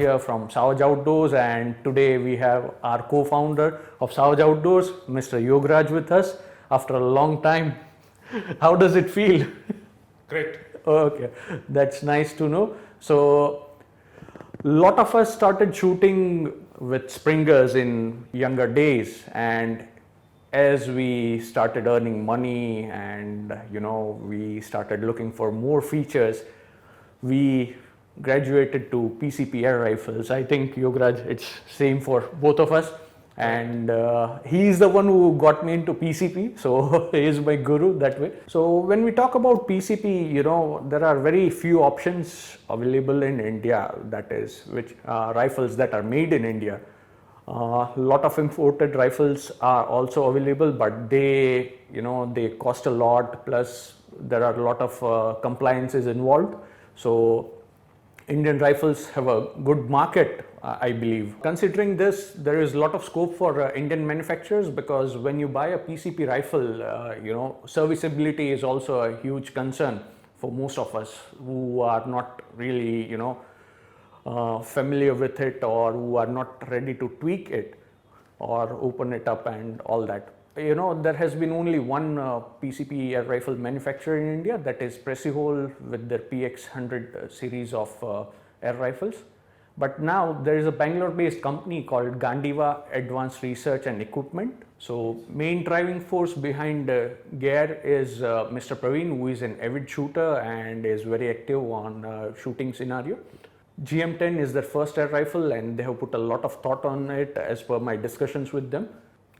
here from Savaj Outdoors, and today we have our co-founder of Savaj Outdoors, Mr. Yogaraj, with us after a long time. How does it feel? Great. Okay, that's nice to know. So, a lot of us started shooting with springers in younger days, and as we started earning money and we started looking for more features, we graduated to PCP Air Rifles. I think Yogaraj, it's same for both of us, and he's the one who got me into PCP, so he is my guru that way. So when we talk about PCP, there are very few options available in India, that is which rifles that are made in India. A lot of imported rifles are also available, but they cost a lot, plus there are a lot of compliances involved. So Indian rifles have a good market, I believe. Considering this, there is a lot of scope for Indian manufacturers, because when you buy a PCP rifle, serviceability is also a huge concern for most of us who are not really, familiar with it, or who are not ready to tweak it or open it up and all that. There has been only one PCP air rifle manufacturer in India, that is Precihole with their PX100 series of air rifles. But now there is a Bangalore-based company called Gandiva Advanced Research and Equipment. So main driving force behind GARE is Mr. Praveen, who is an avid shooter and is very active on shooting scenario. GM10 is their first air rifle, and they have put a lot of thought on it as per my discussions with them.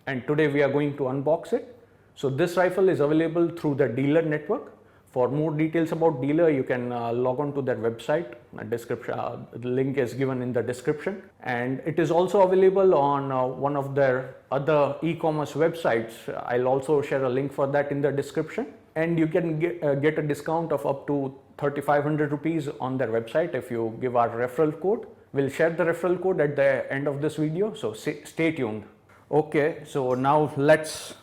And today we are going to unbox it. So this rifle is available through the dealer network. For more details about dealer, you can log on to their website. The link is given in the description. And it is also available on one of their other e-commerce websites. I'll also share a link for that in the description. And you can get a discount of up to 3,500 rupees on their website if you give our referral code. We'll share the referral code at the end of this video, so stay tuned. Okay, so now let's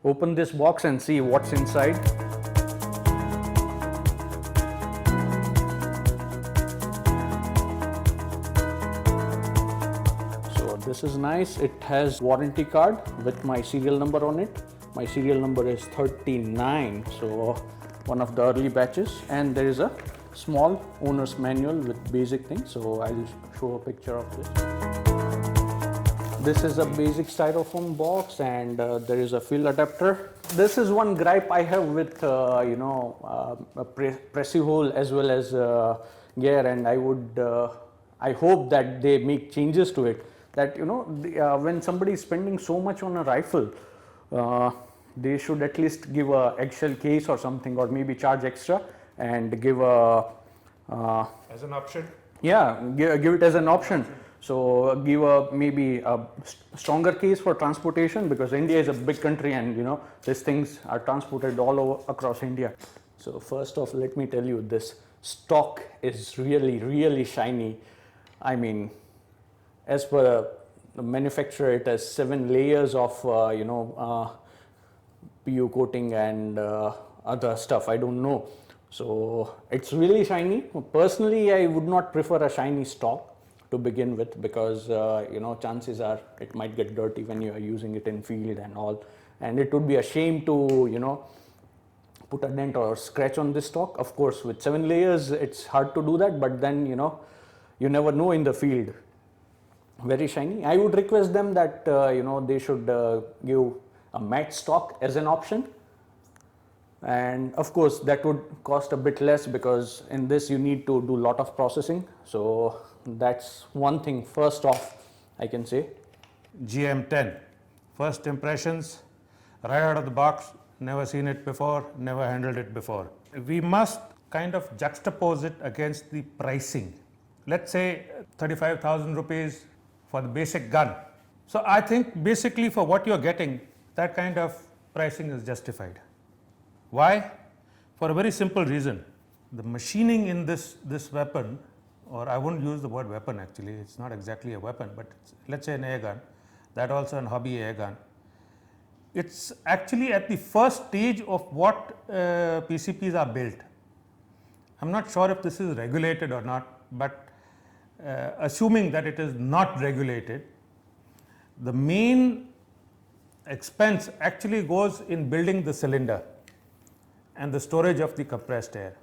open this box and see what's inside. So this is nice. It has warranty card with my serial number on it. My serial number is 39, so one of the early batches, and there is a small owner's manual with basic things. So I'll show a picture of this. This is a basic styrofoam box, and there is a fill adapter. This is one gripe I have with Precihole as well as GARE, and I hope that they make changes to it. That when somebody is spending so much on a rifle, they should at least give a eggshell case or something, or maybe charge extra and give a as an option. Yeah, give it as an option. So give maybe a stronger case for transportation, because India is a big country, and these things are transported all over across India. So first off, let me tell you, this stock is really shiny. I mean, as per the manufacturer, it has 7 layers of PU coating and other stuff. I don't know. So it's really shiny. Personally, I would not prefer a shiny stock to begin with, because chances are it might get dirty when you are using it in field and all, and it would be a shame to put a dent or scratch on this stock. Of course, with 7 layers it's hard to do that, but then you never know in the field. Very shiny. I would request them that they should give a matte stock as an option, and of course that would cost a bit less, because in this you need to do a lot of processing. So that's one thing first off I can say. GM10, first impressions right out of the box. Never seen it before, never handled it before. We must kind of juxtapose it against the pricing. Let's say 35,000 rupees for the basic gun. So I think basically for what you're getting, that kind of pricing is justified. Why? For a very simple reason. The machining in this weapon, or I wouldn't use the word weapon actually, it's not exactly a weapon, but let's say an air gun, that also an hobby air gun. It's actually at the first stage of what PCPs are built. I'm not sure if this is regulated or not, but assuming that it is not regulated, the main expense actually goes in building the cylinder and the storage of the compressed air.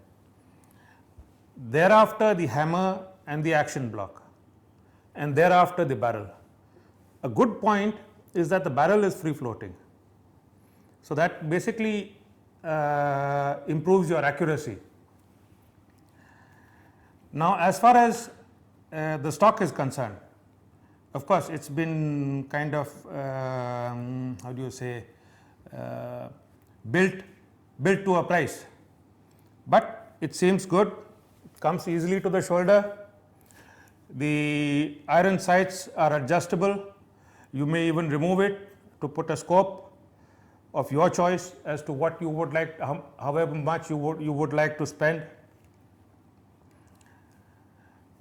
Thereafter the hammer and the action block, and thereafter the barrel. A good point is that the barrel is free floating. So that basically improves your accuracy. Now as far as the stock is concerned, of course it's been kind of how do you say built to a price, but it seems good, comes easily to the shoulder. The iron sights are adjustable. You may even remove it to put a scope of your choice as to what you would like, however much you would like to spend.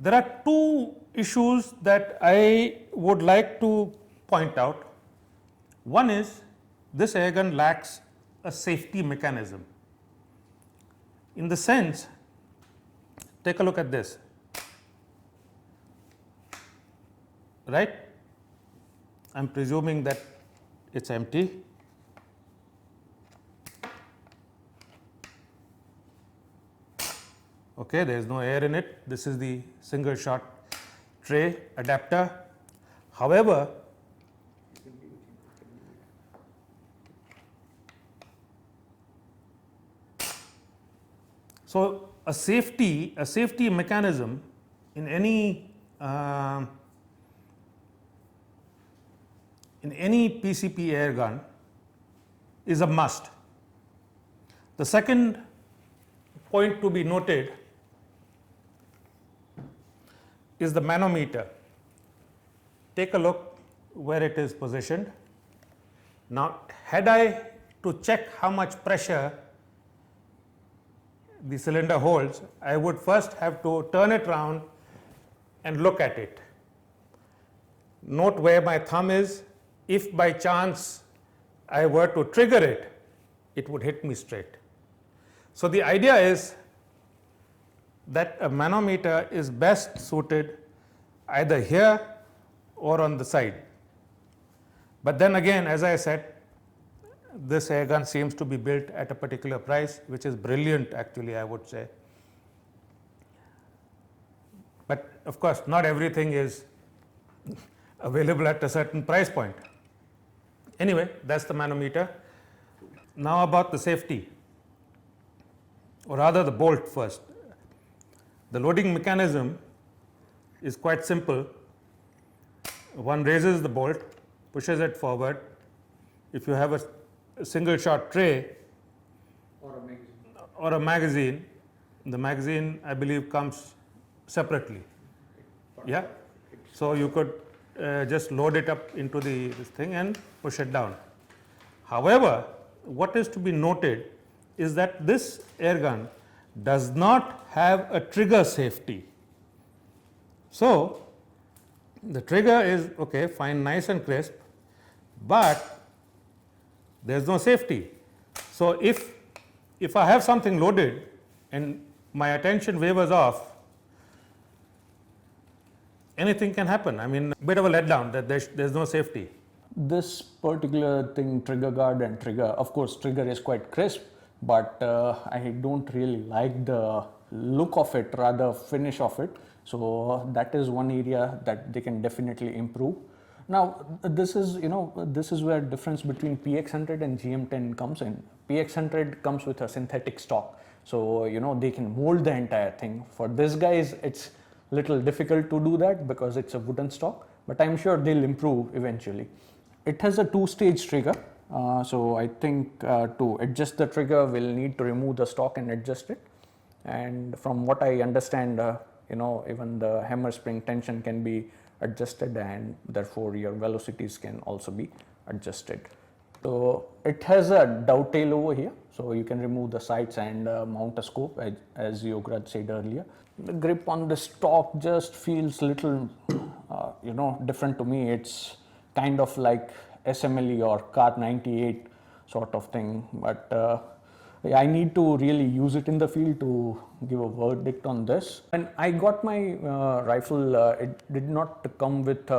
There are two issues that I would like to point out. One is this airgun lacks a safety mechanism. In the sense, take a look at this, right? I'm presuming that it's empty. Okay, there is no air in it. This is the single shot tray adapter. However, so a safety mechanism in any PCP air gun is a must. The second point to be noted is the manometer. Take a look where it is positioned. Now, had I to check how much pressure the cylinder holds, I would first have to turn it round and look at it. Note where my thumb is. If by chance I were to trigger it, it would hit me straight. So the idea is that a manometer is best suited either here or on the side. But then again, as I said, this airgun seems to be built at a particular price, which is brilliant actually, I would say. But of course, not everything is available at a certain price point. Anyway, that's the manometer. Now about the safety, or rather the bolt first. The loading mechanism is quite simple. One raises the bolt, pushes it forward. If you have a single shot tray or a magazine, the magazine I believe comes separately. Yeah, so you could just load it up into this thing and push it down. However, what is to be noted is that this airgun does not have a trigger safety. So the trigger is okay, fine, nice and crisp, but there's no safety. So if I have something loaded and my attention wavers off, anything can happen. I mean, a bit of a letdown that there's no safety. This particular thing, trigger guard and trigger, of course trigger is quite crisp, but I don't really like the look of it, rather finish of it. So that is one area that they can definitely improve. Now this is, this is where difference between PX100 and GM10 comes in. PX100 comes with a synthetic stock, so they can mold the entire thing. For this guys, it's little difficult to do that because it's a wooden stock, but I'm sure they'll improve eventually. It has a two-stage trigger, so I think to adjust the trigger we'll need to remove the stock and adjust it. And from what I understand, even the hammer spring tension can be adjusted, and therefore your velocities can also be adjusted. So it has a dovetail over here, so you can remove the sights and mount a scope, as Yograj said earlier. The grip on the stock just feels little different to me. It's kind of like SMLE or Car 98 sort of thing, but I need to really use it in the field to give a verdict on this. And I got my rifle, it did not come with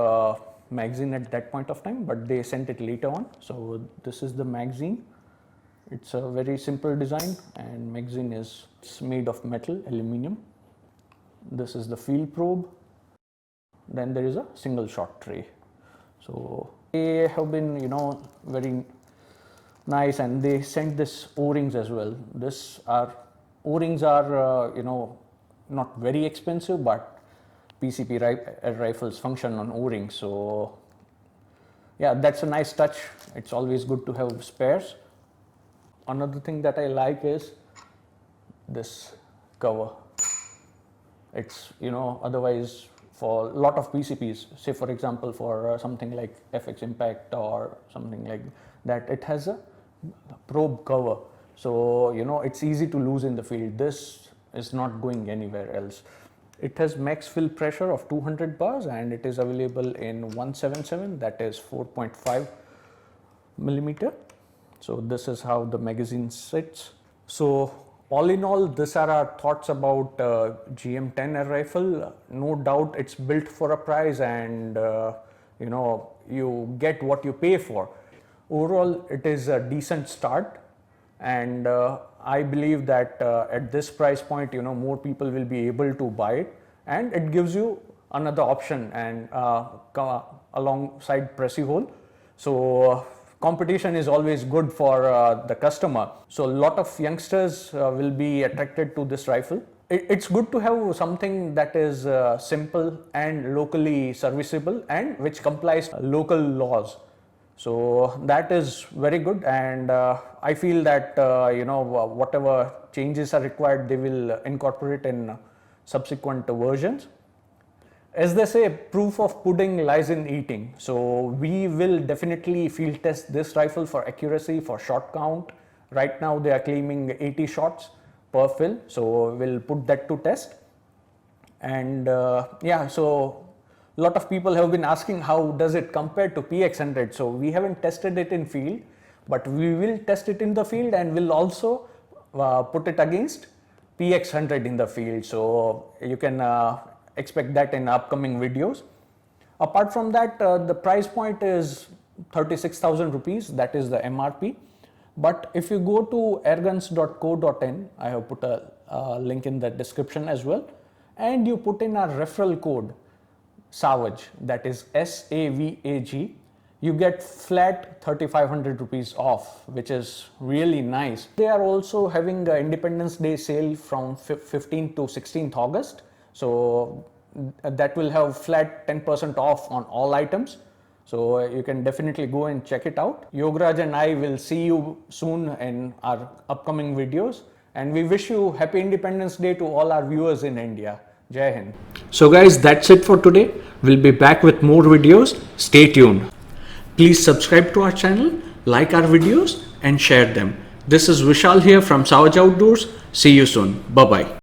magazine at that point of time, but they sent it later on. So this is the magazine. It's a very simple design, and magazine is made of metal, aluminum. This is the field probe. Then there is a single shot tray. So they have been, very nice, and they sent this O-rings as well. O-rings are, not very expensive, but PCP air rifles function on O-rings. So yeah, that's a nice touch. It's always good to have spares. Another thing that I like is this cover. It's, otherwise for a lot of PCPs, say for example for something like FX Impact or something like that, it has a probe cover. So, it's easy to lose in the field. This is not going anywhere else. It has max fill pressure of 200 bars, and it is available in 177, that is 4.5 millimeter. So this is how the magazine sits. So all in all, these are our thoughts about GM10 air rifle. No doubt it's built for a price, and you get what you pay for. Overall, it is a decent start, and I believe that at this price point, more people will be able to buy it, and it gives you another option and alongside Precihole. So competition is always good for the customer. So a lot of youngsters will be attracted to this rifle. It's good to have something that is simple and locally serviceable, and which complies local laws. So that is very good, and I feel that whatever changes are required, they will incorporate in subsequent versions. As they say, proof of pudding lies in eating. So we will definitely field test this rifle for accuracy, for shot count. Right now they are claiming 80 shots per fill, so we'll put that to test. And so a lot of people have been asking how does it compare to PX100. So we haven't tested it in field, but we will test it in the field, and we'll also put it against PX100 in the field. So you can expect that in upcoming videos. Apart from that, the price point is 36,000 rupees, that is the MRP. But if you go to airguns.co.in, I have put a link in the description as well, and you put in our referral code Savaj, that is SAVAG, you get flat 3,500 rupees off, which is really nice. They are also having the Independence Day sale from 15th to 16th August. So that will have flat 10% off on all items. So you can definitely go and check it out. Yogaraj and I will see you soon in our upcoming videos. And we wish you Happy Independence Day to all our viewers in India. Jai Hind. So guys, that's it for today. We'll be back with more videos. Stay tuned. Please subscribe to our channel, like our videos, and share them. This is Vishal here from Savaj Outdoors. See you soon. Bye-bye.